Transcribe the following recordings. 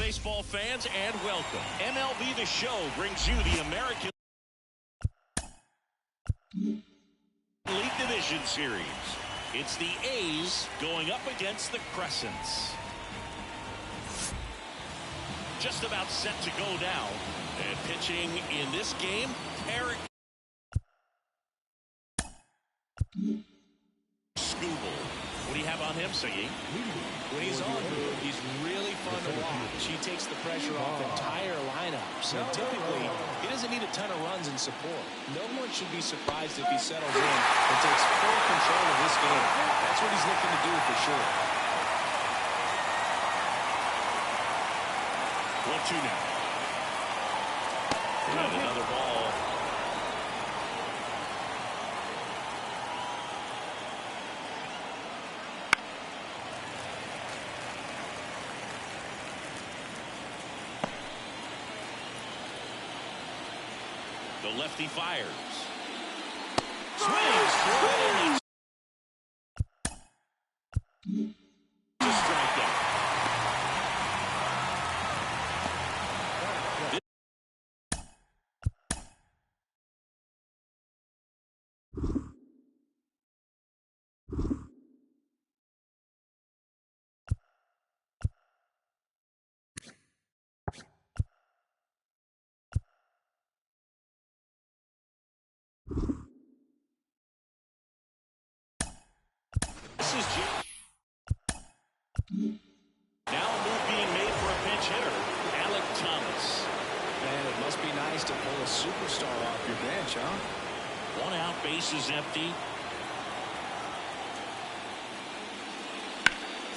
baseball fans, and welcome. MLB The Show brings you the American League Division Series. It's the A's going up against the Crescents. Just about set to go down. And pitching in this game, Eric Scooble. What do you have on him, Siggy? When he's on, he's really fun to watch. He takes the pressure off entire lineups. And typically, he doesn't need a ton of runs and support. No one should be surprised if he settles in and takes full control of this game. That's what he's looking to do for sure. 1-2 now. And another ball. The lefty fires. Swings. To strike out. This is now a move being made for a pinch hitter, Alec Thomas. Man, it must be nice to pull a superstar off your bench, huh? 1 out, base is empty.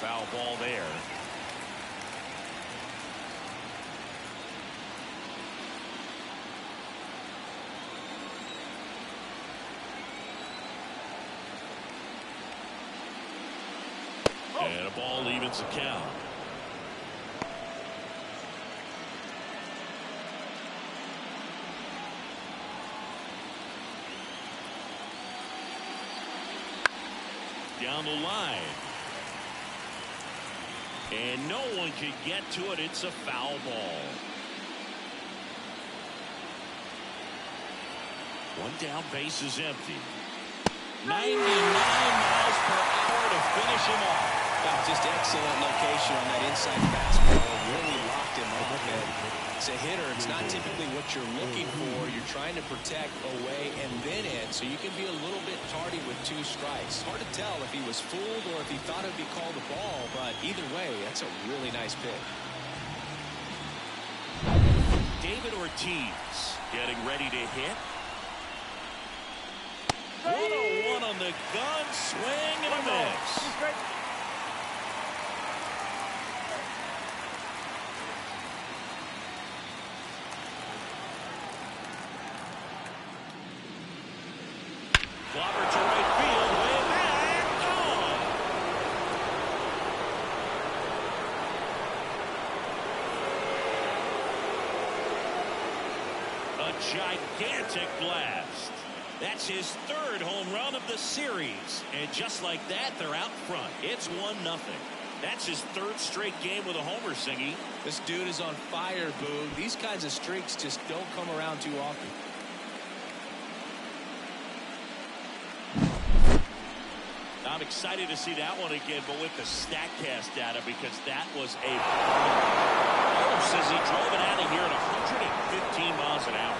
Foul ball there. And a ball evens the count. Down the line. And no one can get to it. It's a foul ball. 1 down, base is empty. 99 miles per hour to finish him off. Just excellent location on that inside fastball. Really locked him up. It's a hitter. It's not typically what you're looking for. You're trying to protect away and then in, so you can be a little bit tardy with 2 strikes. Hard to tell if he was fooled or if he thought it would be called a ball, but either way, that's a really nice pick. David Ortiz getting ready to hit. 1-1 on the gun, swing and a miss. Clobber to right field, way back, gone. A gigantic blast. That's his 3rd home run of the series. And just like that, they're out front. It's 1-0. That's his 3rd straight game with a homer, Singy. This dude is on fire, Boo. These kinds of streaks just don't come around too often. I'm excited to see that one again, but with the StatCast data, because that was a bomb. Says he drove it out of here at 115 miles an hour.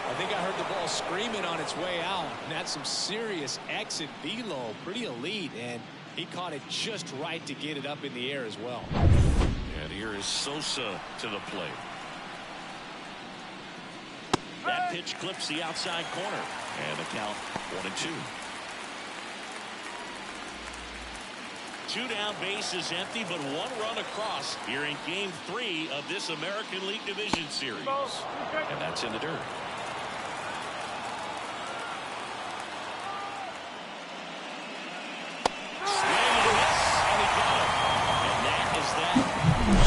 I think I heard the ball screaming on its way out. And that's some serious exit velo. Pretty elite, and he caught it just right to get it up in the air as well. And here is Sosa to the plate. That pitch clips the outside corner. And the count 1-2. 2 down, base is empty, but 1 run across here in Game 3 of this American League Division Series. And that's in the dirt.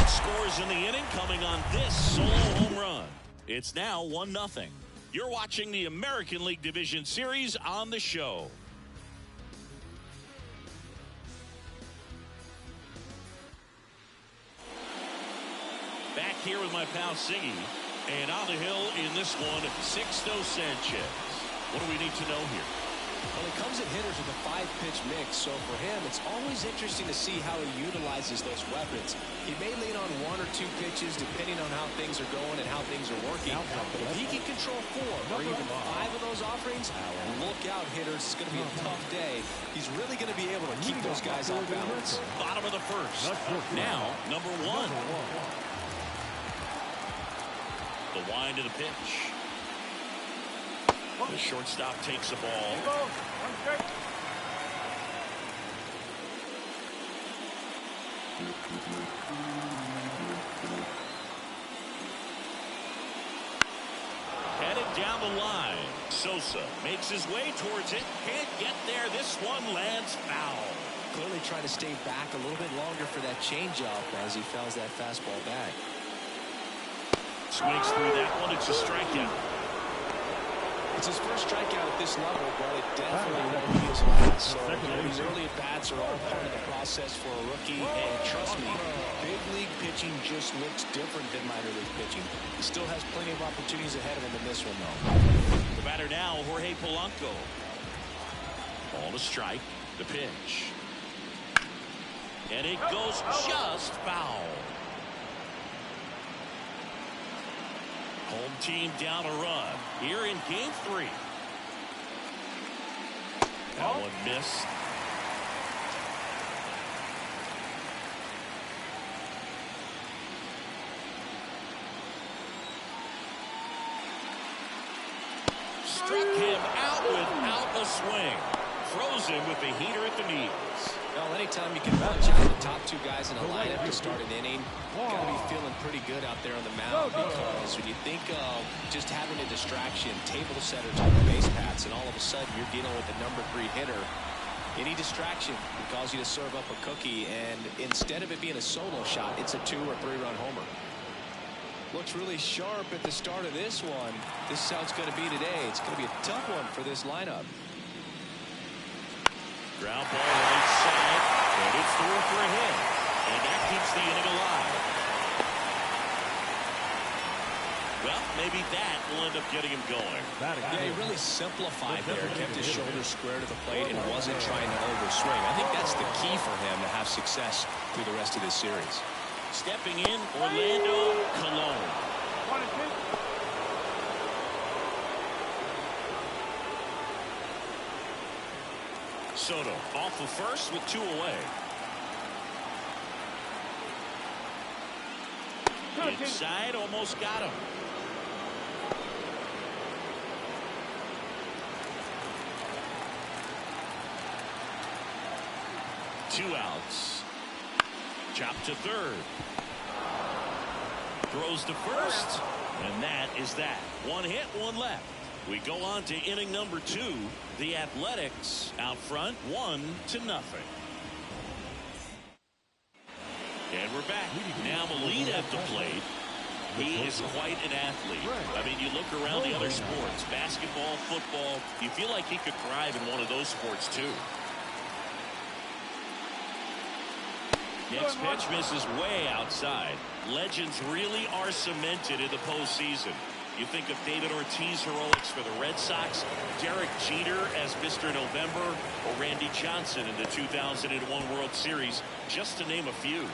Scores in the inning coming on this solo home run. It's now 1-0. You're watching the American League Division Series on the show. Back here with my pal Siggy. And on the hill in this one, Sixto Sanchez. What do we need to know here? Well, he comes at hitters with a 5-pitch mix, so for him, it's always interesting to see how he utilizes those weapons. He may lean on 1 or 2 pitches depending on how things are going and how things are working. But if he can control 4 or even 5 of those offerings, look out, hitters. It's going to be a tough day. He's really going to be able to keep those guys off balance. Bottom of the first. Now, number 1. The wind of the pitch. The shortstop takes the ball. Headed down the line. Sosa makes his way towards it. Can't get there. This one lands foul. Clearly trying to stay back a little bit longer for that changeup as he fouls that fastball back. Swings through that one. It's a strikeout. It's his first strikeout at this level, but it definitely won't be his last. So these early at-bats are all part of the process for a rookie. And trust me, big league pitching just looks different than minor league pitching. He still has plenty of opportunities ahead of him in this one, though. The batter now, Jorge Polanco. Ball to strike. The pitch. And it goes just foul. Home team down a run here in game 3. That one missed. Struck him out without a swing. Froze him with the heater at the knees. Well, anytime you can punch out the top 2 guys in a lineup to start an inning, you've got to be feeling pretty good out there on the mound, because when you think of just having a distraction, table setter type of base paths, and all of a sudden you're dealing with the number 3 hitter, any distraction can cause you to serve up a cookie, and instead of it being a solo shot, it's a 2 or 3-run homer. Looks really sharp at the start of this one. This is how it's going to be today. It's going to be a tough one for this lineup. Ground ball right side, and it's through for a hit. And that keeps the inning alive. Well, maybe that will end up getting him going. Yeah, he really simplified there, kept his shoulders square to the plate and wasn't trying to overswing. I think that's the key for him to have success through the rest of this series. Stepping in, Orlando Colon. Soto off the first with 2 away. Inside, almost got him. Two outs. Chop to third. Throws to first. And that is that. 1 hit, 1 left. We go on to inning number 2. The Athletics out front 1-0. And we're back. Now Molina at the plate. He is quite an athlete. I mean, you look around the other sports, basketball, football, you feel like he could thrive in one of those sports too. Next pitch misses way outside. Legends really are cemented in the postseason. You think of David Ortiz heroics for the Red Sox, Derek Jeter as Mr. November, or Randy Johnson in the 2001 World Series, just to name a few.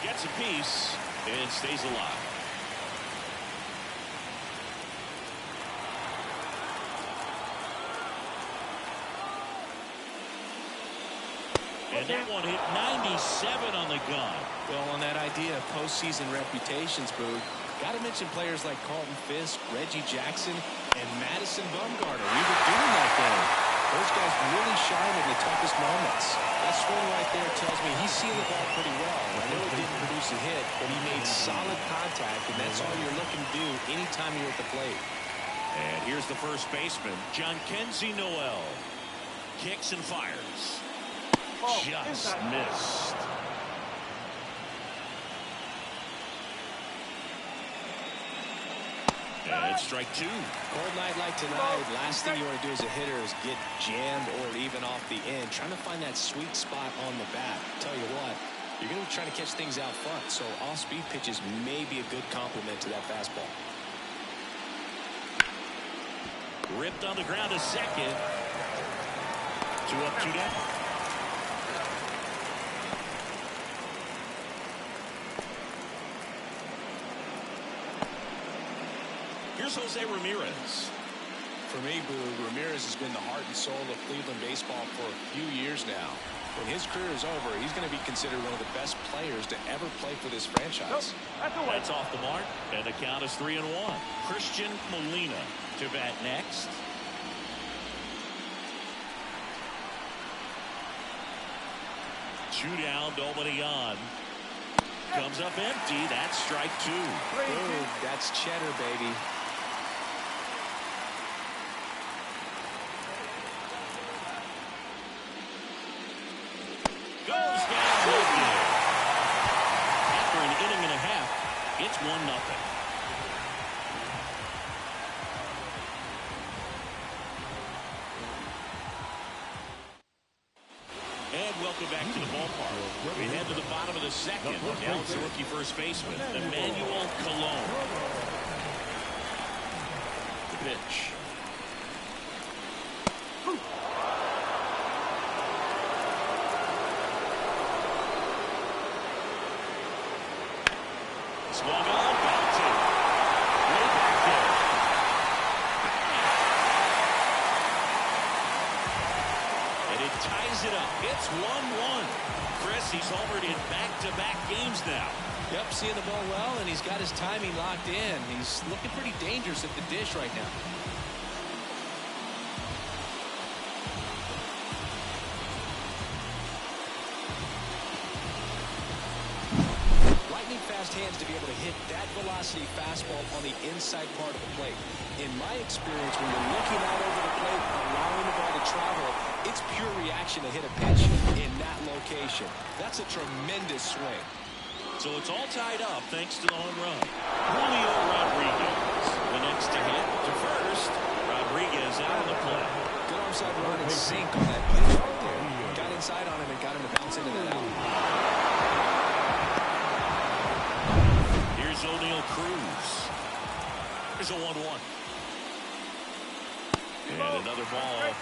Gets a piece and stays alive. And that one hit 97 on the gun. Well, on that idea of postseason reputations, Boog, got to mention players like Carlton Fisk, Reggie Jackson, and Madison Bumgarner. We were doing that game. Those guys really shine in the toughest moments. That swing right there tells me he's seeing the ball pretty well. I know it didn't produce a hit, but he made solid contact, and that's all you're looking to do anytime you're at the plate. And here's the first baseman, John Kenzie Noel. Kicks and fires. Just missed. And strike two. Cold night like tonight, last thing you want to do as a hitter is get jammed or even off the end. Trying to find that sweet spot on the bat. Tell you what, you're going to be trying to catch things out front, so off-speed pitches may be a good complement to that fastball. Ripped on the ground to second. 2 up, 2 down. Here's Jose Ramirez. For me, Boo, Ramirez has been the heart and soul of Cleveland baseball for a few years now. When his career is over, he's going to be considered one of the best players to ever play for this franchise. That's off the mark, and the count is 3-1. Christian Molina to bat next. Two down, nobody on. Comes up empty. That's strike two. Boom, that's cheddar, baby. Goes down. After an inning and a half, it's 1-0. And welcome back to the ballpark. We head to the bottom of the second. Now it's the rookie first baseman, Emmanuel Colon. The pitch. Swung on, belted. Way back there. And it ties it up. It's 1-1. Chris, he's homered in back-to-back games now. Yep, seeing the ball well, and he's got his timing locked in. He's looking pretty dangerous at the dish right now. Fast hands to be able to hit that velocity fastball on the inside part of the plate. In my experience, when you're looking out over the plate, allowing the ball to travel, it's pure reaction to hit a pitch in that location. That's a tremendous swing. So it's all tied up thanks to the home run. Julio Rodriguez, the next to hit to first. Rodriguez out of the play. Good onside run and sink on that pitch right there. Got inside on him and got him to bounce into that out. O'Neal Cruz. There's a 1-1. And another ball.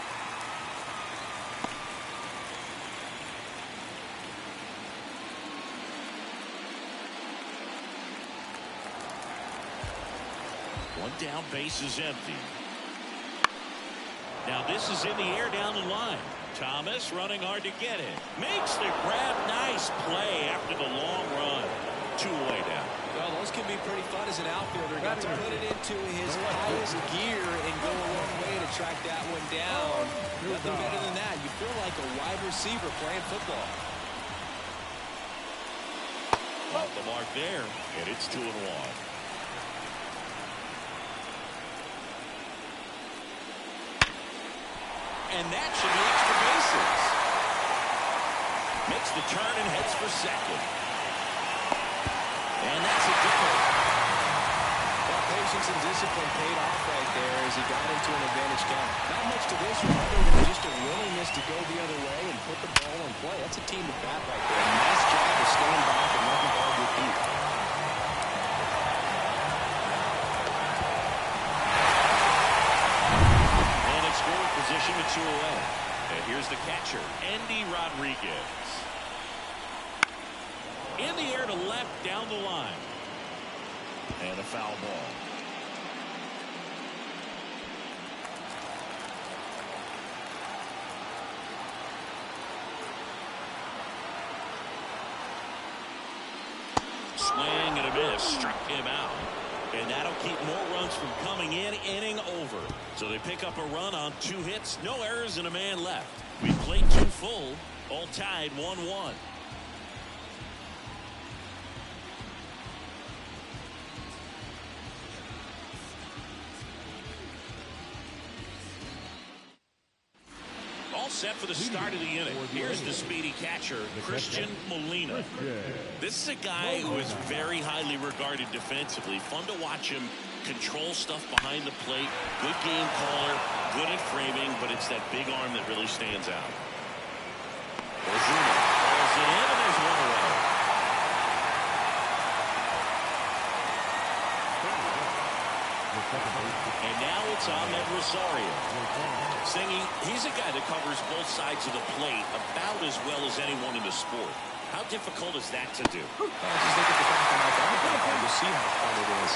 One down, base is empty. Now this is in the air down the line. Thomas running hard to get it. Makes the grab. Nice play after the long run. 2 away down. Well, those can be pretty fun as an outfielder. Got to put it into his highest gear and go a long way to track that one down. Nothing better than that. You feel like a wide receiver playing football. Off the mark there, and it's 2-1. And that should be extra bases. Makes the turn and heads for second. And that's a double. Well, patience and discipline paid off right there as he got into an advantage count. Not much to this one other than just a willingness to go the other way and put the ball in play. That's a team at bat right there. Nice job of staying back and letting the ball get deep. And it's scoring position with 2 away. And here's the catcher, Andy Rodriguez. In the air to left down the line. And a foul ball. Swing and a miss. Struck him out. And that'll keep more runs from coming in. Inning over. So they pick up a run on 2 hits. No errors and a man left. We played 2 full. All tied 1-1. Set for the start of the inning. Here's the speedy catcher, Christian Molina. This is a guy who is very highly regarded defensively. Fun to watch him control stuff behind the plate. Good game caller, good at framing, but it's that big arm that really stands out. Ozuna calls it in, and there's one away. And now it's Ahmed Rosario. Singy, he's a guy that covers both sides of the plate about as well as anyone in the sport. How difficult is that to do? Just look at the back of my ball. You'll see how fun it is.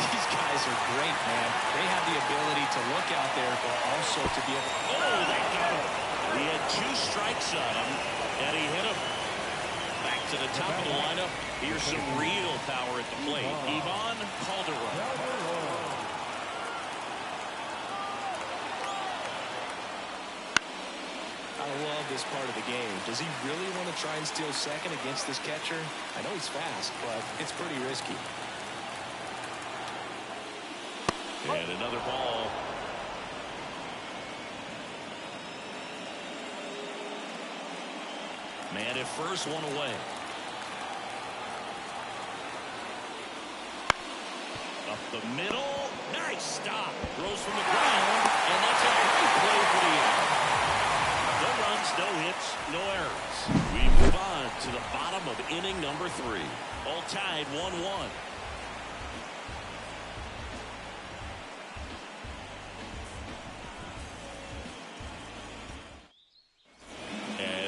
These guys are great, man. They have the ability to look out there, but also to be able to... Oh, that got him. He had 2 strikes on him, and he hit him. Back to the top of the lineup. Here's some real power at the plate. Ivan Calderon. I love this part of the game. Does he really want to try and steal second against this catcher? I know he's fast, but it's pretty risky. And another ball. Man at first, one away. Up the middle. Nice stop. Throws from the ground, and that's a great play for the out. No runs, no hits, no errors. We move on to the bottom of inning number 3. All tied 1-1.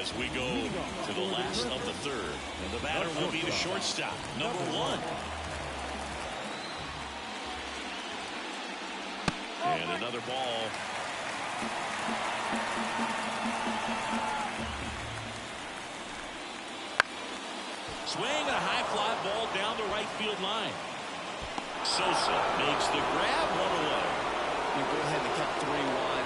As we go to the last of the 3rd, and the batter will be the shortstop, number 1. And another ball. Swing and a high fly ball down the right field line. Sosa makes the grab, 1 away. You go ahead and count 3-1.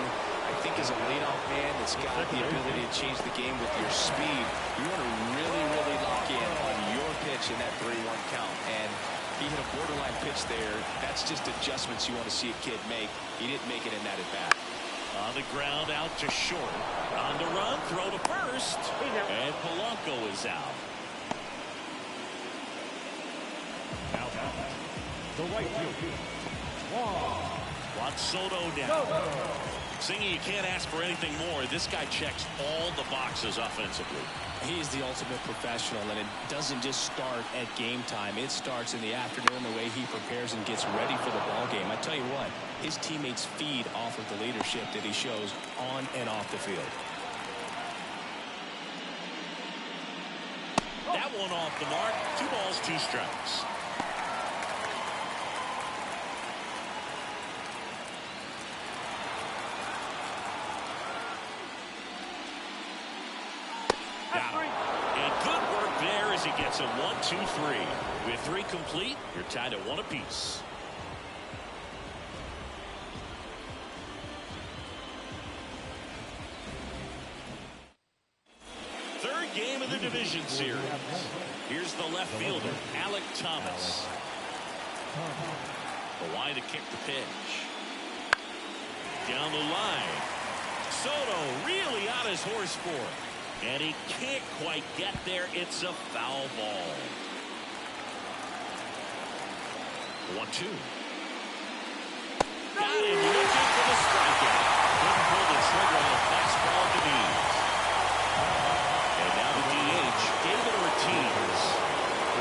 I think as a leadoff man that's got the ability to change the game with your speed, you want to really, really lock in on your pitch in that 3-1 count. And he hit a borderline pitch there. That's just adjustments you want to see a kid make. He didn't make it in that at bat. On the ground, out to short. On the run, throw to first. And Polanco is out. The right field. Juan Soto down. Singy, you can't ask for anything more. This guy checks all the boxes offensively. He's the ultimate professional, and it doesn't just start at game time. It starts in the afternoon, the way he prepares and gets ready for the ball game. I tell you what, his teammates feed off of the leadership that he shows on and off the field. That one off the mark. 2 balls, 2 strikes. And good work there as he gets a 1-2-3. With 3 complete, you're tied at 1 apiece. Third game of the division series. Here's the left fielder, Alec Thomas. Hawaii to kick the pitch. Down the line. Soto really on his horse for it. And he can't quite get there. It's a foul ball. 1-2. Got him looking for the strikeout. Couldn't pull the trigger on a fastball to knees. And now the DH, David Ortiz.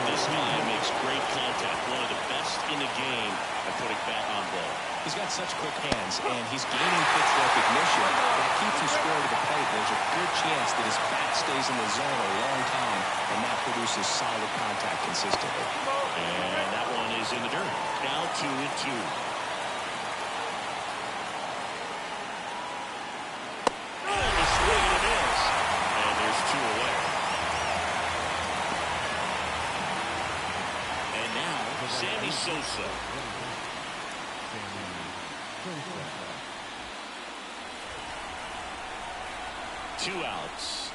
This guy makes great contact. One of the best in the game at putting bat on ball. He's got such quick hands, and he's gaining pitch recognition that keeps him square to the plate. There's a good chance that his bat stays in the zone a long time, and that produces solid contact consistently. And that one is in the dirt. Now 2-2. And the swing and a miss. And there's 2 away. And now Sammy Sosa. 2 outs.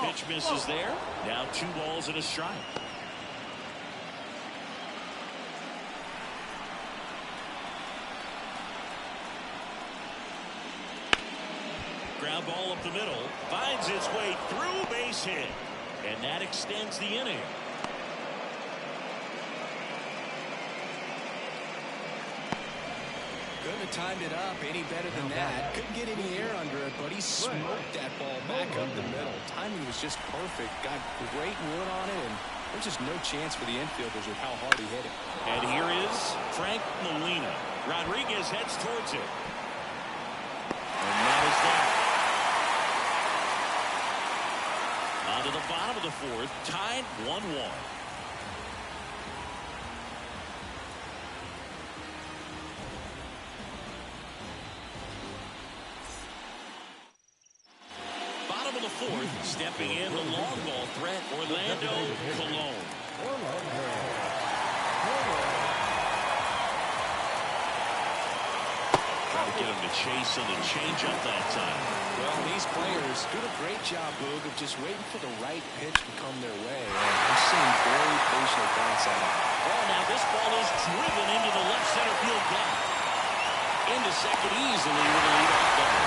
Pitch misses there. Now 2 balls and a strike. Ground ball up the middle. Finds its way through, base hit. And that extends the inning. have timed it up any better than that. Couldn't get any air under it, but he smoked that ball back up the middle. Timing was just perfect. Got great wood on it, and there's just no chance for the infielders with how hard he hit it. And here is Frank Molina. Rodriguez heads towards it. And that is that. On to the bottom of the fourth, tied 1-1. Bottom of the fourth, stepping in the long ball threat, Orlando Colon. Try to get him to chase on the changeup that time. Well, these players do a great job, Boog, of just waiting for the right pitch to come their way. I'm seeing very patient bats at it. Oh, now this ball is driven into the left center field gap. Into second easily with a leadoff double.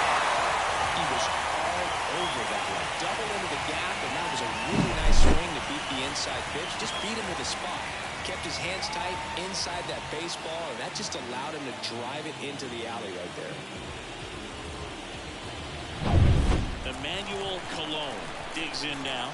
He was all over that one. Double into the gap, and that was a really nice swing to beat the inside pitch. Just beat him with a spot. Kept his hands tight inside that baseball, and that just allowed him to drive it into the alley right there. Emmanuel Colon digs in now.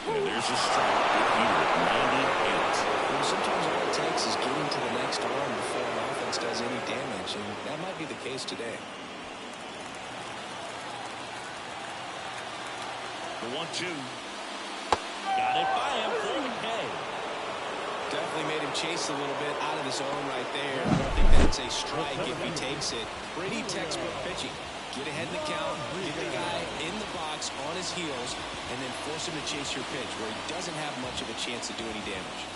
And there's a strike here at 98. Well, sometimes all it takes is getting to the next run before an offense does any damage, and that might be the case today. The 1-2. Got it by him for the K. Definitely made him chase a little bit out of the zone right there. I don't think that's a strike if he takes it. Pretty textbook pitching. Get ahead in the count, get the guy in the box on his heels, and then force him to chase your pitch where he doesn't have much of a chance to do any damage.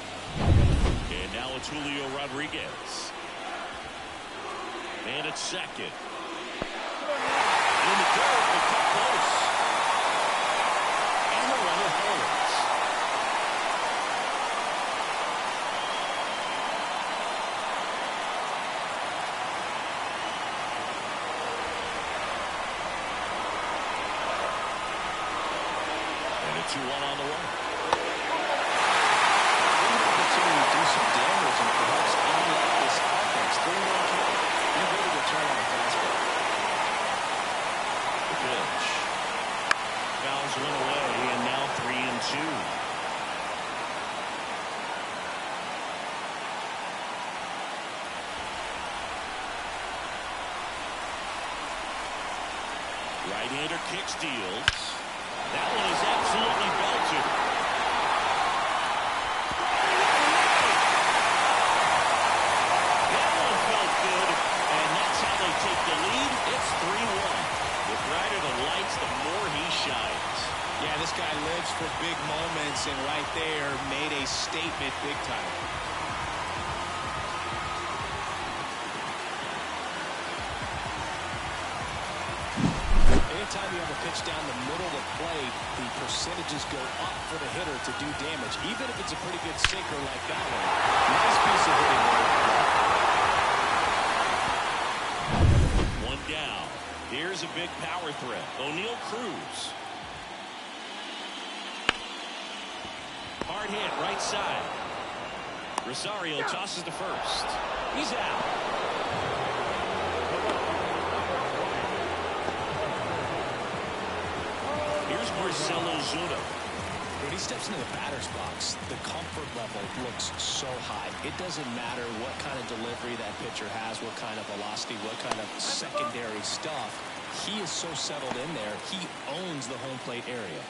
And now it's Julio Rodriguez. And it's second. In the dirt, but cut close. And the runner holds. And a 2-1 on the way. Continue to do some damage and perhaps unlock this offense. 3-1 count. You're ready to turn on a fastball. The pitch. Fouls one away, and now 3-2. Right-hander kick steals. That one is absolutely belted. That one felt good, and that's how they take the lead. It's 3-1. The brighter the lights, the more he shines. Yeah, this guy lives for big moments, and right there made a statement big time. Anytime you have a pitch down the middle of the plate, the percentages go up for the hitter to do damage, even if it's a pretty good sinker like that one. Nice piece of hitting there. One down. Here's a big power threat. O'Neal Cruz. Hard hit, right side. Rosario tosses to first. He's out. Here's Marcelo Zuna. When he steps into the batter's box, the comfort level looks so high. It doesn't matter what kind of delivery that pitcher has, what kind of velocity, what kind of secondary stuff. He is so settled in there, he owns the home plate area.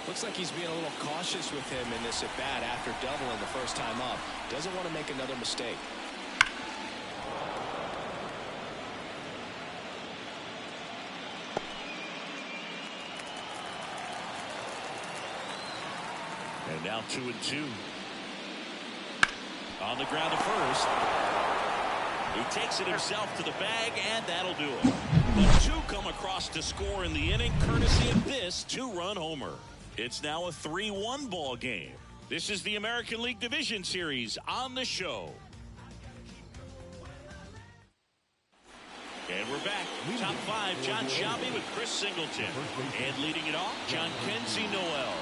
Looks like he's being a little cautious with him in this at-bat after doubling the first time up. Doesn't want to make another mistake. And now 2-2. On the ground to first. He takes it himself to the bag, and that'll do it. The two come across to score in the inning, courtesy of this two-run homer. It's now a 3-1 ball game. This is the American League Division Series on the show. And we're back. Top five, John Shelby with Chris Singleton. And leading it off, John Kenzie Noel.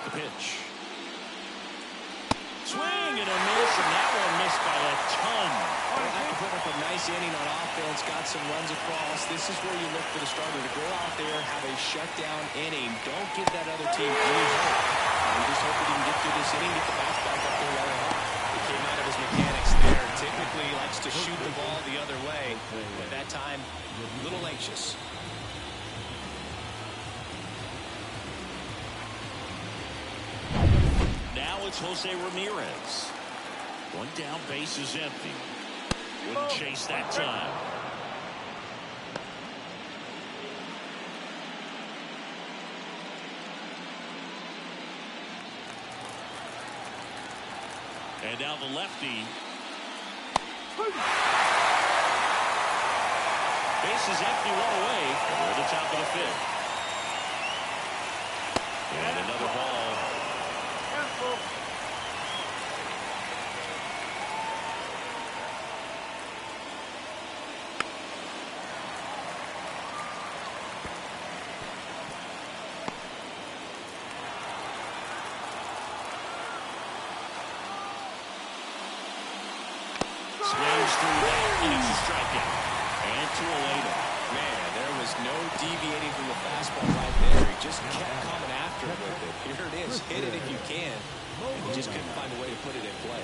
The pitch. Swing and a miss, and that one missed by a ton. After putting up a nice inning on offense, got some runs across, this is where you look for the starter to go out there, have a shutdown inning. Don't give that other team any hope. You just hope that he can get through this inning, get the bats back up there while they're hot. He came out of his mechanics there. Typically, he likes to shoot the ball the other way. At that time, a little anxious. Now it's Jose Ramirez. One down, base is empty. Wouldn't chase that time. And now the lefty. Base is empty, one away. We're at the top of the fifth. And another ball. Swings through that, and it's a strikeout. And to a later. Man, there was no deviating from the fastball right there. He just kept coming after it with it. Here it is. Hit it if you can. And he just couldn't find a way to put it in play.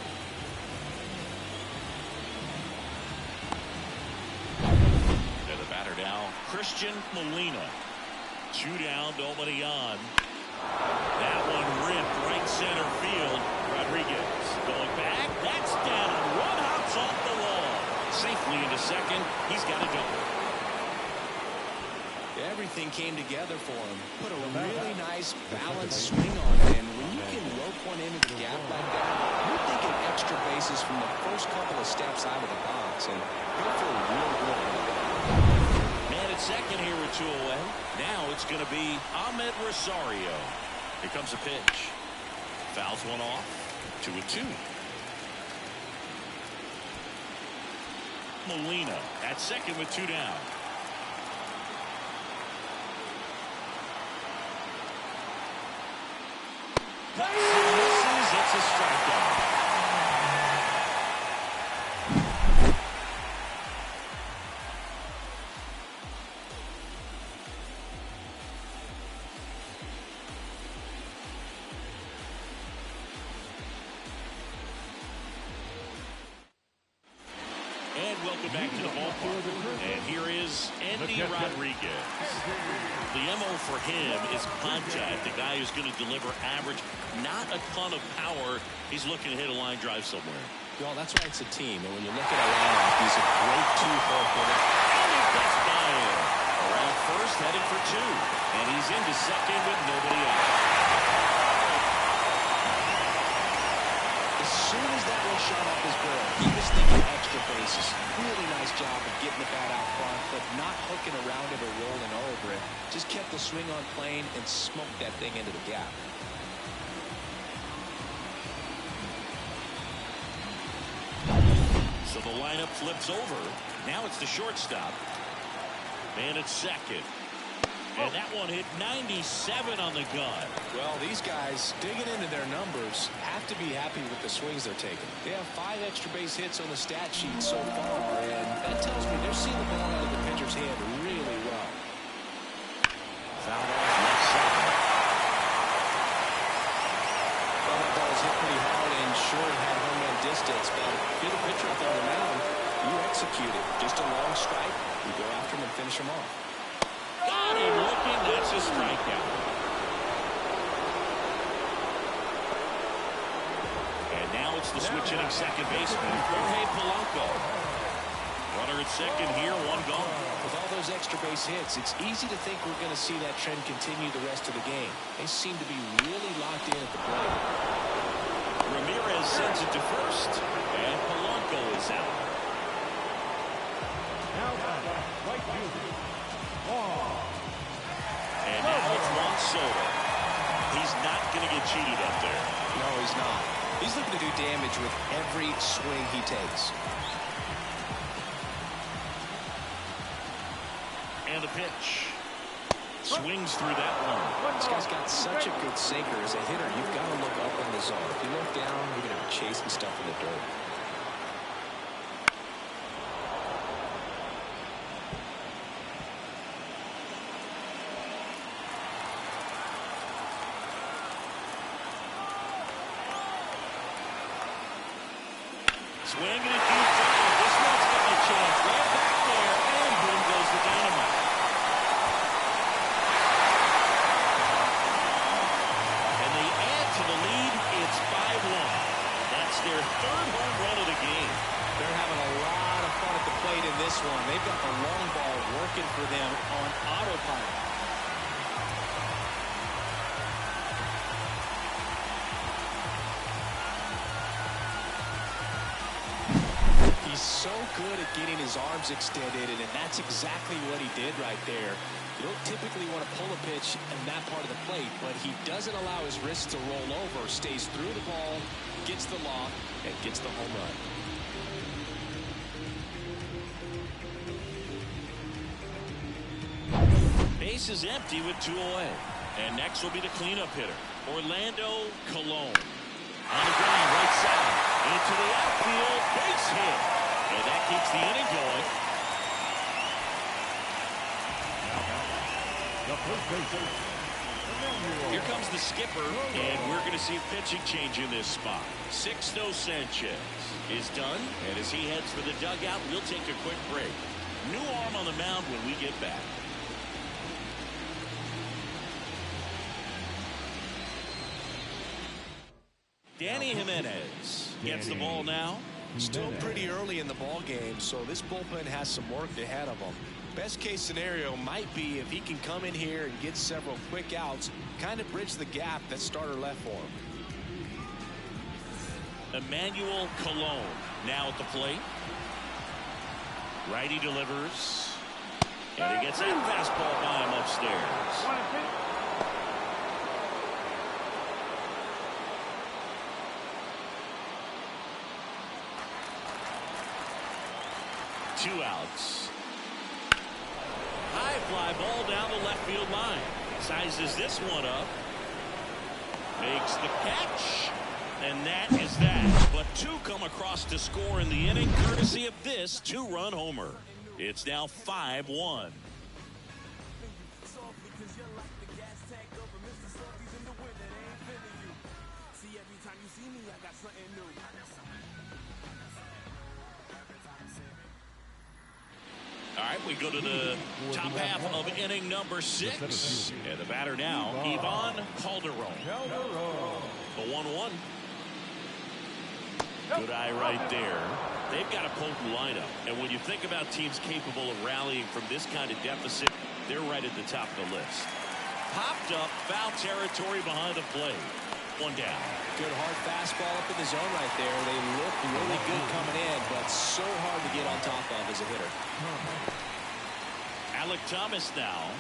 And the batter now, Christian Molina. 2 down, nobody on. That one ripped right center field. Rodriguez going back. That's down. One hops off the wall. Safely into second. He's got a double. Everything came together for him. Put a really nice balanced swing on it. And when you can rope one into the gap like that, you're thinking extra bases from the first couple of steps out of the box. And he'll feel real good about that. Man at second here with 2 away. Now it's going to be Ahmed Rosario. Here comes a pitch. Fouls one off. 2-2. Molina at second with 2 down. Misses. It's a strikeout. Welcome back to the ballpark. And here is Andy Rodriguez. The MO for him is contact. The guy who's going to deliver average, not a ton of power. He's looking to hit a line drive somewhere. Well, that's why it's a team. And when you look at a lineup, he's a great 2-hole hitter. And he gets by him. Around first, headed for 2. And he's into second with nobody out. As soon as that one shot off his barrel, he was thinking extra bases. Really nice job of getting the bat out front, but not hooking around it or rolling over it. Just kept the swing on plane and smoked that thing into the gap. So the lineup flips over. Now it's the shortstop. Man at second. And that one hit 97 on the gun. Well, these guys, digging into their numbers, have to be happy with the swings they're taking. They have 5 extra base hits on the stat sheet so far, and that tells me they're seeing the ball out of the pitcher's hand really well. Foul off left side. Well, that ball was hit pretty hard and sure had home run distance, but if you're the pitcher up on the mound, you execute it. Just a long strike. You go after him and finish him off. Got him looking. That's a strikeout. And now it's the switch hitting second baseman, Jorge Polanco. Runner at second here, 1 gone. With all those extra base hits, it's easy to think we're going to see that trend continue the rest of the game. They seem to be really locked in at the plate. Ramirez sends it to first, and Polanco is out. Now right fielder. And now it's Juan Soto. He's not going to get cheated up there. No, he's not. He's looking to do damage with every swing he takes. And the pitch. Swings through that one. This guy's got such a good sinker. As a hitter, you've got to look up in the zone. If you look down, you're going to be chasing stuff in the dirt. Swinging a deep foul. This one's got a chance. Right back there, and boom goes the dynamite. And they add to the lead. It's 5-1. That's their third home run of the game. They're having a lot of fun at the plate in this one. They've got the long ball working for them on autopilot. He's so good at getting his arms extended, and that's exactly what he did right there. You don't typically want to pull a pitch in that part of the plate, but he doesn't allow his wrist to roll over, stays through the ball, gets the loft, and gets the home run. Base is empty with 2 away. And next will be the cleanup hitter, Orlando Colon. On the ground, right side, into the outfield, base hit. And that keeps the inning going. Here comes the skipper, and we're going to see a pitching change in this spot. Sixto Sanchez is done, and as he heads for the dugout, we'll take a quick break. New arm on the mound when we get back. Danny Jimenez gets the ball now. Still pretty early in the ball game, so this bullpen has some work ahead of them. Best case scenario might be if he can come in here and get several quick outs, kind of bridge the gap that starter left for him. Emmanuel Colon now at the plate. Righty delivers. And he gets that fastball by him upstairs. 2 outs. High fly ball down the left field line. Sizes this one up. Makes the catch. And that is that. But 2 come across to score in the inning, courtesy of this 2-run homer. It's now 5-1. All right, we go to the top half of inning number 6. And the batter now, Ivan Calderon. The 1-1. Good eye right there. They've got a potent lineup. And when you think about teams capable of rallying from this kind of deficit, they're right at the top of the list. Popped up, foul territory behind the plate. 1 down. Good hard fastball up in the zone right there. They look really good coming in, but so hard to get on top of as a hitter. Alec Thomas now.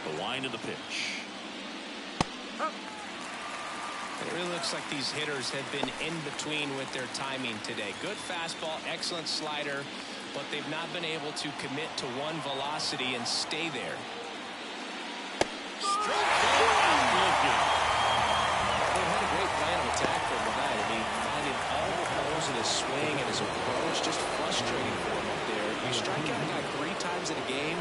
The wind of the pitch. It really looks like these hitters have been in between with their timing today. Good fastball, excellent slider, but they've not been able to commit to one velocity and stay there. Struck out. They've had a great plan of attack for him tonight. I mean, finding all the holes in his swing and his approach, just frustrating for him up there. You strike out a guy 3 times in a game,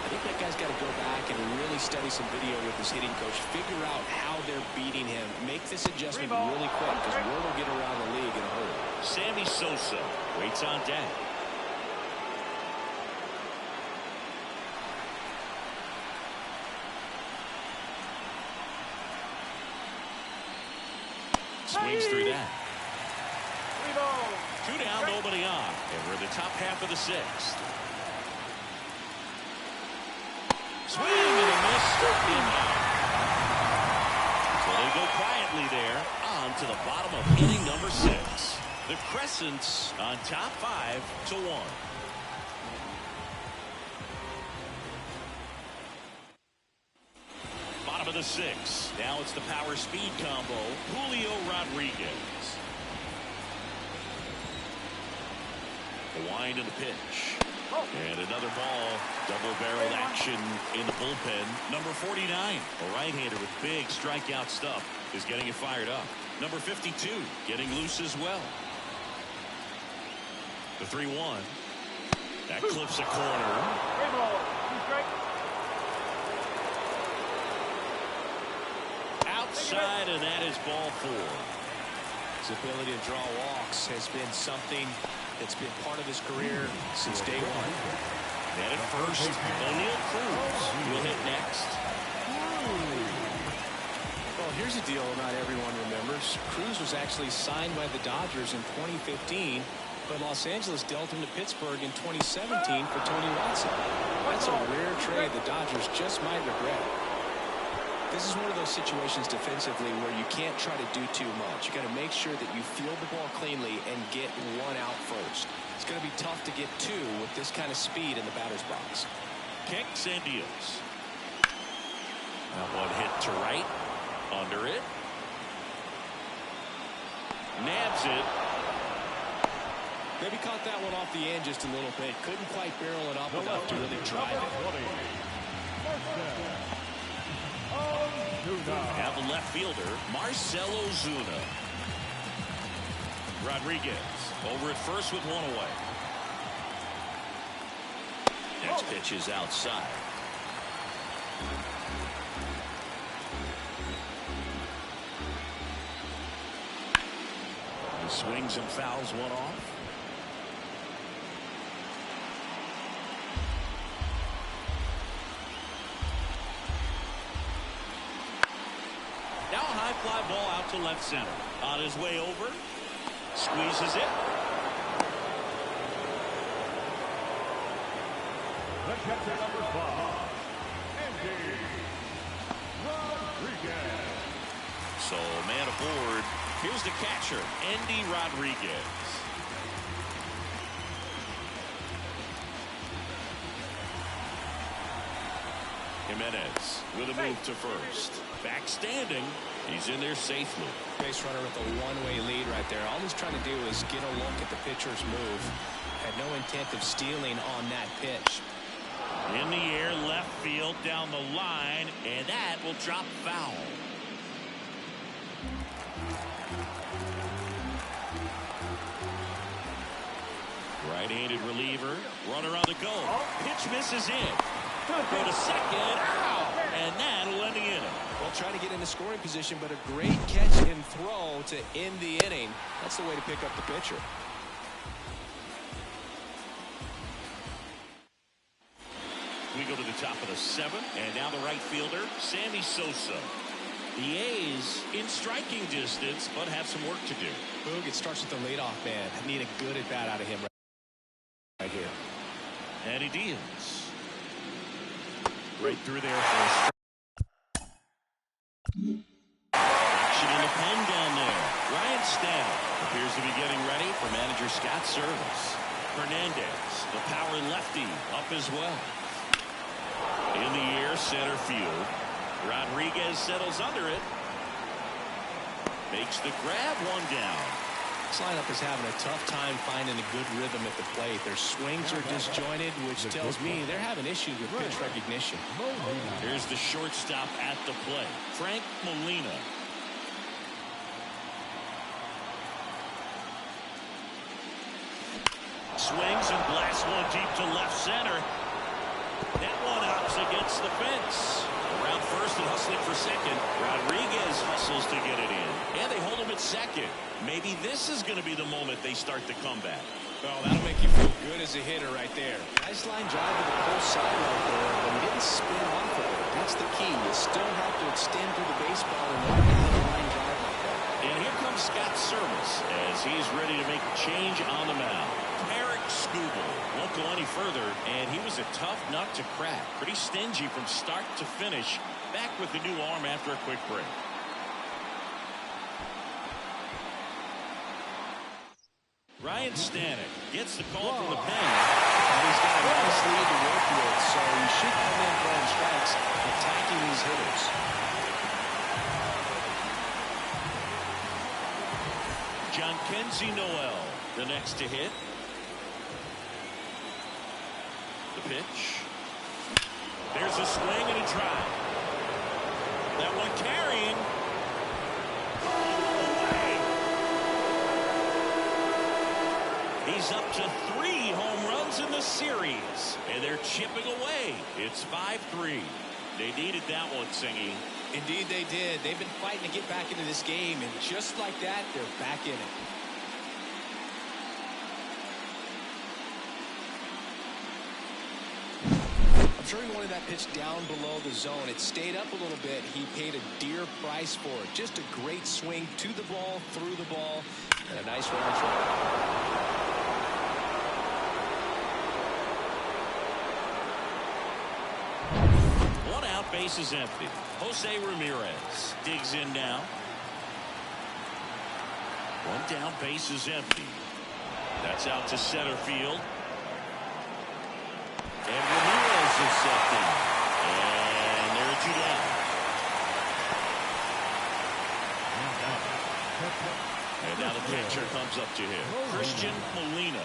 I think that guy's got to go back and really study some video with his hitting coach, figure out how they're beating him, make this adjustment really quick, because word will get around the league in a hurry. Sammy Sosa waits on deck. Swings through that. 2 down, nobody on. And we're in the top half of the 6th. Swing and a miss. In out. So they go quietly there on to the bottom of inning number 6. The Crescents on top 5-1. Bottom of the 6th. Now it's the power speed combo. Julio Rodriguez. The wind and the pitch. And another ball. Double-barreled action in the bullpen. Number 49, a right-hander with big strikeout stuff, is getting it fired up. Number 52, getting loose as well. The 3-1. That clips a corner. Outside, and that is ball 4. His ability to draw walks has been something that's been part of his career since day one. And at first, O'Neill Cruz will hit next. Well, here's a deal not everyone remembers. Cruz was actually signed by the Dodgers in 2015, but Los Angeles dealt him to Pittsburgh in 2017 for Tony Watson. That's a rare trade the Dodgers just might regret. This is one of those situations defensively where you can't try to do too much. You got to make sure that you field the ball cleanly and get one out first. It's going to be tough to get two with this kind of speed in the batter's box. Kicks and deals. That one hit to right. Under it. Nabs it. Maybe caught that one off the end just a little bit. Couldn't quite barrel it up enough to really drive it. Now the left fielder, Marcell Ozuna. Rodriguez over at first with one away. Next pitch is outside. He swings and fouls one off. Now a high fly ball out to left center. On his way over. Squeezes it. The catcher, number 5, Andy Rodriguez. So man aboard. Here's the catcher, Andy Rodriguez. Jimenez with a move to first. Back standing. He's in there safely. Base runner with a one-way lead right there. All he's trying to do is get a look at the pitcher's move. Had no intent of stealing on that pitch. In the air, left field, down the line, and that will drop foul. Right-handed reliever, runner on the go. Pitch misses in. Go to second, ow, and that'll end the inning. Well, trying to get into scoring position, but a great catch and throw to end the inning. That's the way to pick up the pitcher. We go to the top of the 7th, and now the right fielder, Sammy Sosa. The A's in striking distance, but have some work to do. Boog, it starts with the leadoff man. Need a good at bat out of him right here. Eddie Diaz. Right through there for a strike. Action in the pen down there. Ryan Stanton appears to be getting ready for manager Scott's service. Hernandez, the power lefty, up as well. In the air, center field. Rodriguez settles under it. Makes the grab, one down. This lineup is having a tough time finding a good rhythm at the plate. Their swings are disjointed, which tells me they're having issues with pitch recognition. Here's the shortstop at the plate, Frank Molina. Swings and blasts one deep to left center. That one hops against the fence. Around first and hustling for second. Rodriguez hustles to get it in. And they hold him at second. Maybe this is going to be the moment they start the comeback. Well, that'll make you feel good as a hitter right there. Nice line drive to the close side right there, but he didn't spin off of it. That's the key. You still have to extend through the baseball and not get a line drive like that. And here comes Scott's service as he's ready to make a change on the mound. Eric Skubal won't go any further, and he was a tough nut to crack. Pretty stingy from start to finish. Back with the new arm after a quick break. Ryan Stanek gets the call from the pen. And he's got a nice lead to work with, so he should come in throwing strikes, attacking these hitters. John Kenzie Noel, the next to hit. The pitch. There's a swing and a drive. That one carrying. He's up to 3 home runs in the series, and they're chipping away. It's 5-3. They needed that one, Singy. Indeed they did. They've been fighting to get back into this game, and just like that, they're back in it. I'm sure he wanted that pitch down below the zone. It stayed up a little bit. He paid a dear price for it. Just a great swing to the ball, through the ball, and a nice round trip. Base is empty. Jose Ramirez digs in now. One down, base is empty. That's out to center field. And Ramirez is set down. And there are 2 down. And now the pitcher comes up to him. Christian Molina.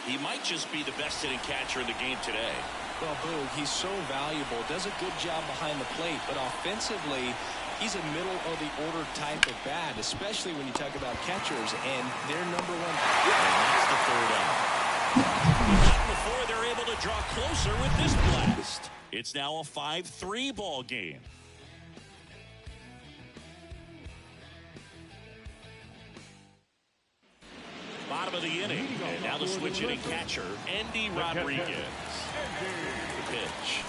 He might just be the best hitting catcher in the game today. Well, Boog, he's so valuable, does a good job behind the plate, but offensively, he's a middle-of-the-order type of bat, especially when you talk about catchers, and they're number 1. And that's the 3rd out. Not before they're able to draw closer with this blast. It's now a 5-3 ball game. Bottom of the inning, and now the switch hitting catcher, Andy Rodriguez. The pitch.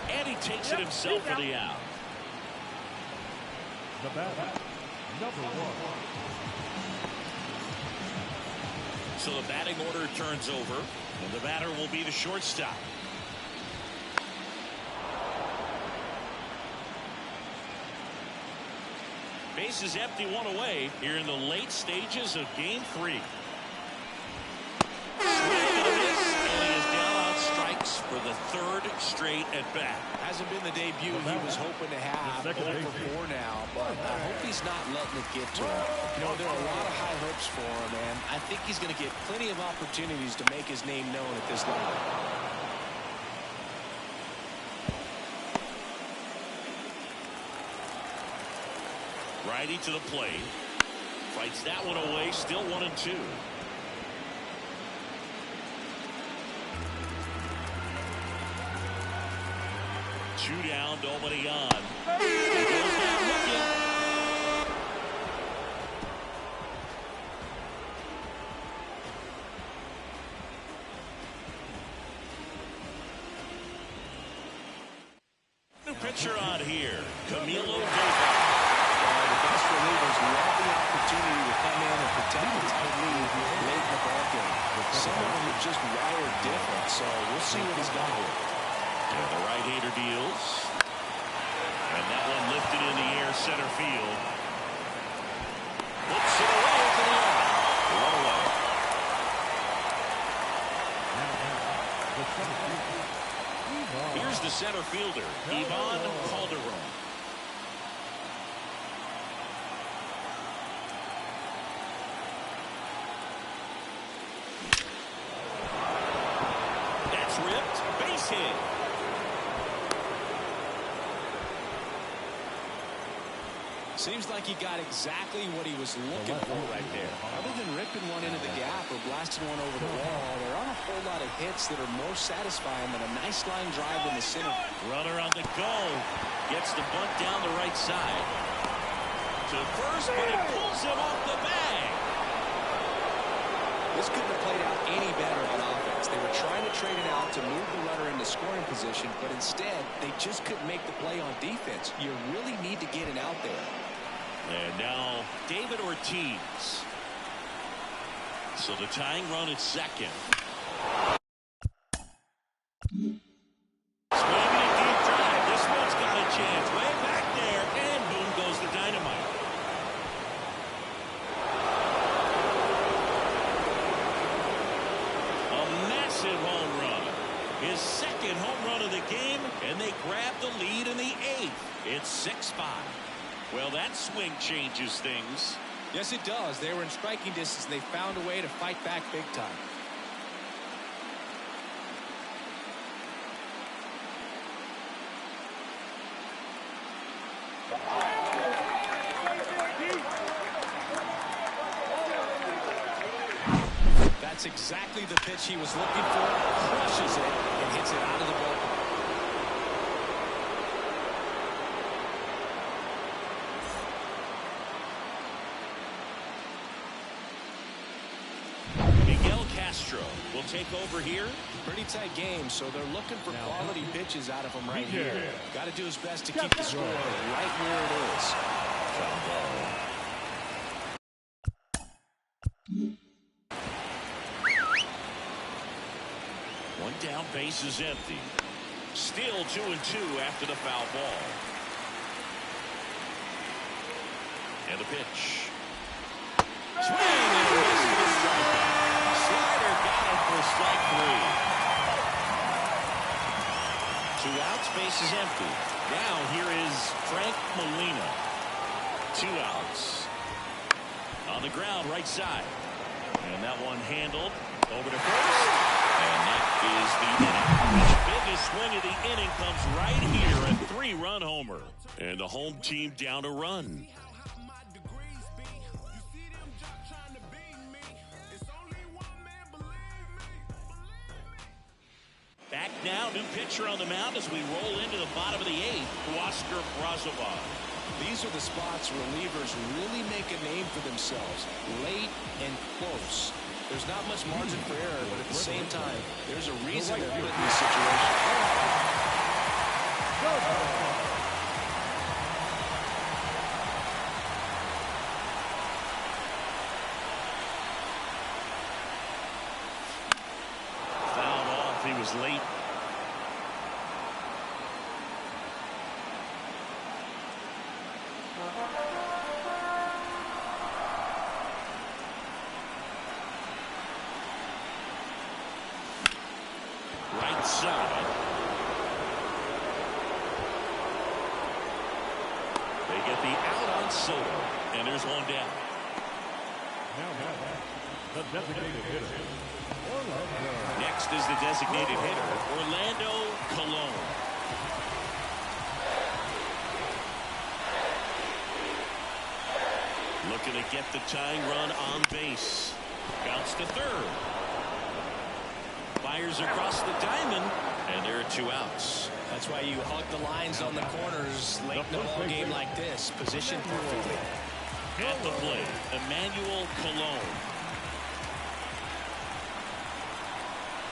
And he takes it himself for the out. The batter, number 1. So the batting order turns over, and the batter will be the shortstop. Base is empty, 1 away here in the late stages of Game 3. For the 3rd straight at bat. Hasn't been the debut he was hoping to have over 4 now, but I hope he's not letting it get to him. You know, there are a lot of high hopes for him, and I think he's going to get plenty of opportunities to make his name known at this level. Righty to the plate. Fights that one away, still 1-2. Two down, nobody on. He goes down looking. New pitcher on here, Camilo Vega. The best relievers love the opportunity to come in and protect the tight lead late in the ballgame. Some of them are just wired different, so we'll see what he's got here. And the right-hander deals. And that one lifted in the air, center field. Looks it away for the out. 1 away. Here's the center fielder, Ivan Calderon. That's ripped. Base hit. Seems like he got exactly what he was looking for right there. Other than ripping one into the gap or blasting one over the wall, there aren't a whole lot of hits that are more satisfying than a nice line drive in the center. Runner on the go. Gets the bunt down the right side. To first, but it pulls him off the bag. This couldn't have played out any better on offense. They were trying to trade it out to move the runner into scoring position, but instead, they just couldn't make the play on defense. You really need to get it out there. And now David Ortiz. So the tying run at second. Swinging a deep drive. This one's got a chance. Way back there. And boom goes the dynamite. A massive home run. His 2nd home run of the game. And they grab the lead in the 8th. It's 6-5. Well, that swing changes things. Yes, it does. They were in striking distance. They found a way to fight back big time. That's exactly the pitch he was looking for. Crushes it and hits it out of the ballpark. Will take over here. Pretty tight game, so they're looking for quality pitches out of him right here. Got to do his best to keep the score right where it is. Foul ball. One down, base is empty. Still 2-2 after the foul ball. And the pitch. Swing and a miss for the strikeout. Slider got him for strike 3. 2 outs, base is empty. Now here is Frank Molina. 2 outs. On the ground, right side. And that one handled over to first. And that is the inning. The biggest swing of the inning comes right here. A 3-run homer. And the home team down a run. Back now, new pitcher on the mound as we roll into the bottom of the 8th, Oscar Brazovan. These are the spots relievers really make a name for themselves. Late and close. There's not much margin for error, but at the same time, there's a reason they're put in this situation. Fouled off. He was late. Right side. They get the out on Soto, and there's one down. The designated hitter. Next is the designated hitter, Orlando Colon. Looking to get the tying run on base. Bounce to third. Fires across the diamond, and there are 2 outs. That's why you hug the lines on the corners late in a ball game like this. Positioned perfectly. At the plate, Emmanuel Colon.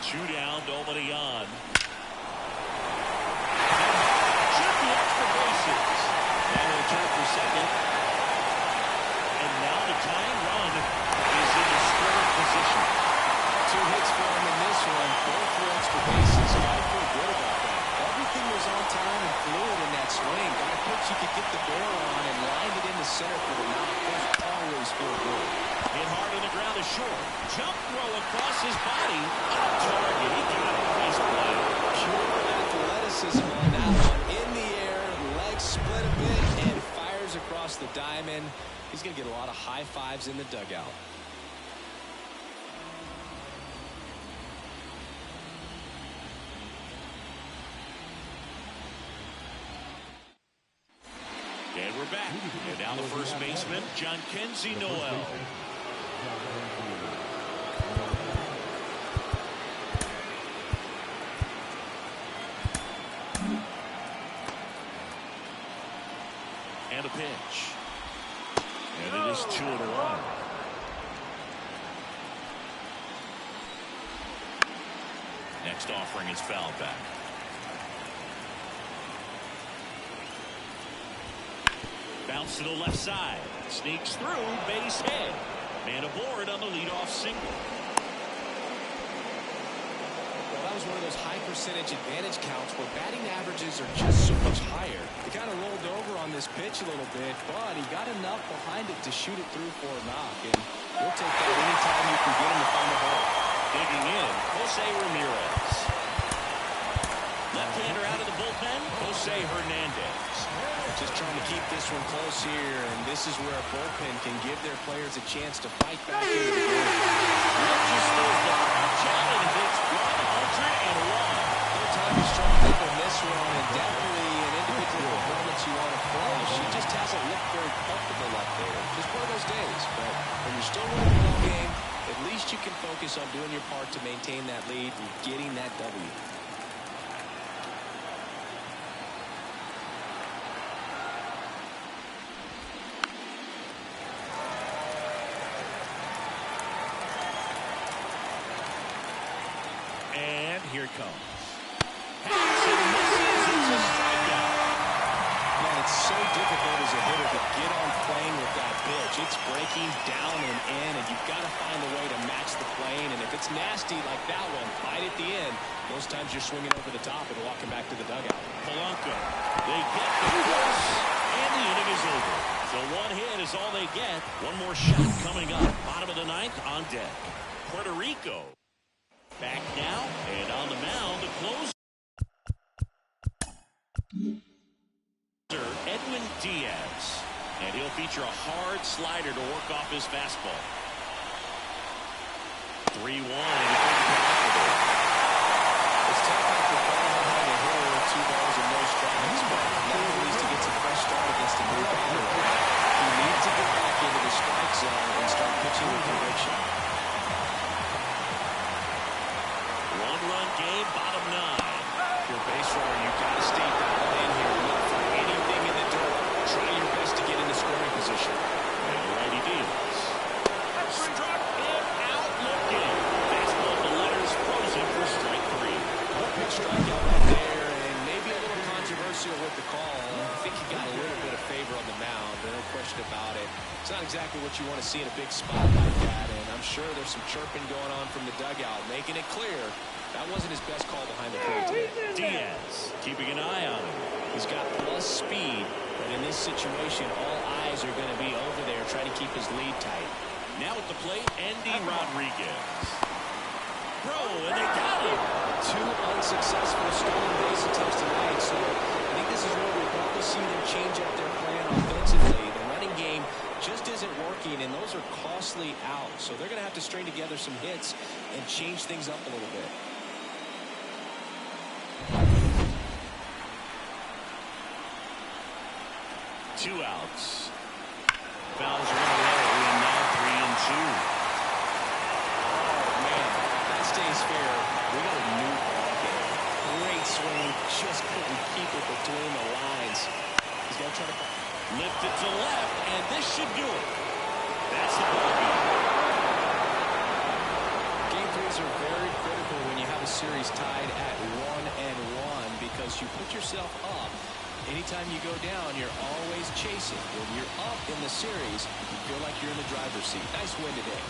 2 down, nobody on. Should be extra bases. Now he'll turn for second. And now the tying run is in the scoring position. 2 hits for him in this one. Both were extra bases. I feel good about that. Everything was on time and fluid in that swing. Got a pitch you could get the barrel on and lined it into center for the knock. Those always feel good. Hit hard on the ground is short. Jump throw across his body. On target. He got it. Nice play. Pure athleticism on that one. In the air, legs split a bit, and fires across the diamond. He's going to get a lot of high fives in the dugout. And we're back. And now the first baseman, John Kenzie Noel. And a pitch. And it is 2-1. Next offering is fouled back. Bounce to the left side. Sneaks through, base hit. Man aboard on the leadoff single. Well, that was one of those high percentage advantage counts where batting averages are just so much higher. He kind of rolled over on this pitch a little bit, but he got enough behind it to shoot it through for a knock. And we'll take that anytime you can get him to find the ball. Digging in, Jose Ramirez. Left-hander out of the bullpen, Jose Hernandez. Just trying to keep this one close here, and this is where a bullpen can give their players a chance to fight back into the game. Just throws the punch out and hits 101. No time to struggle in this one, and definitely an individual performance you want to play. She just hasn't looked very comfortable up there. Just one of those days, but when you're still winning the ball game, at least you can focus on doing your part to maintain that lead and getting that W. And here it comes. Pass and misses. It's a strikeout. Man, it's so difficult as a hitter to get on plane with that pitch. It's breaking down and in, and you've got to find a way to match the plane. And if it's nasty like that one, right at the end, most times you're swinging over the top and walking back to the dugout. Polanco. They get the force, and the inning is over. So one hit is all they get. One more shot coming up. Bottom of the ninth on deck. Puerto Rico back now, and on the mound to close. Edwin Diaz, and he'll feature a hard slider to work off his fastball. 3-1. It's tough after falling behind a hitter with 2 balls and no strikes, but now he needs to get some fresh start against a new batter. He needs to get back into the strike zone and start pitching with conviction. One-run game, bottom 9. If you're a base runner, you've got to stay dialed in here. Look for anything in the dirt. Try your best to get into scoring position. And righty deals. Struck him out looking. Fastball to letters, frozen for strike 3. Good strikeout right there, and maybe a little controversial with the call. I think he got a little bit of favor on the mound, no question about it. It's not exactly what you want to see in a big spot like that, and I'm sure there's some chirping going on from the dugout, making it clear that wasn't his best call behind the plate today. Diaz keeping an eye on him. He's got plus speed, but in this situation, all eyes are going to be over there trying to keep his lead tight. Now at the plate, Andy Rodriguez. Throw, and they got him. 2 unsuccessful stolen base attempts tonight, so I think this is where we'll probably see them change up their plan offensively. The running game just isn't working, and those are costly outs, so they're going to have to string together some hits and change things up a little bit. Two outs. Fouls are in a row, and now 3-2. Oh, man, that stays fair. We got a new ball game. Great swing, just couldn't keep it between the lines. He's going to try to lift it to left, and this should do it. That's the ball game. Game 3s are very critical when you have a series tied at 1-1 because you put yourself up. Anytime you go down, you're always chasing. When you're up in the series, you feel like you're in the driver's seat. Nice win today.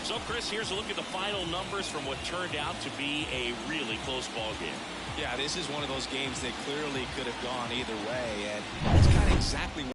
So, Chris, here's a look at the final numbers from what turned out to be a really close ball game. Yeah, this is one of those games that clearly could have gone either way, and that's kind of exactly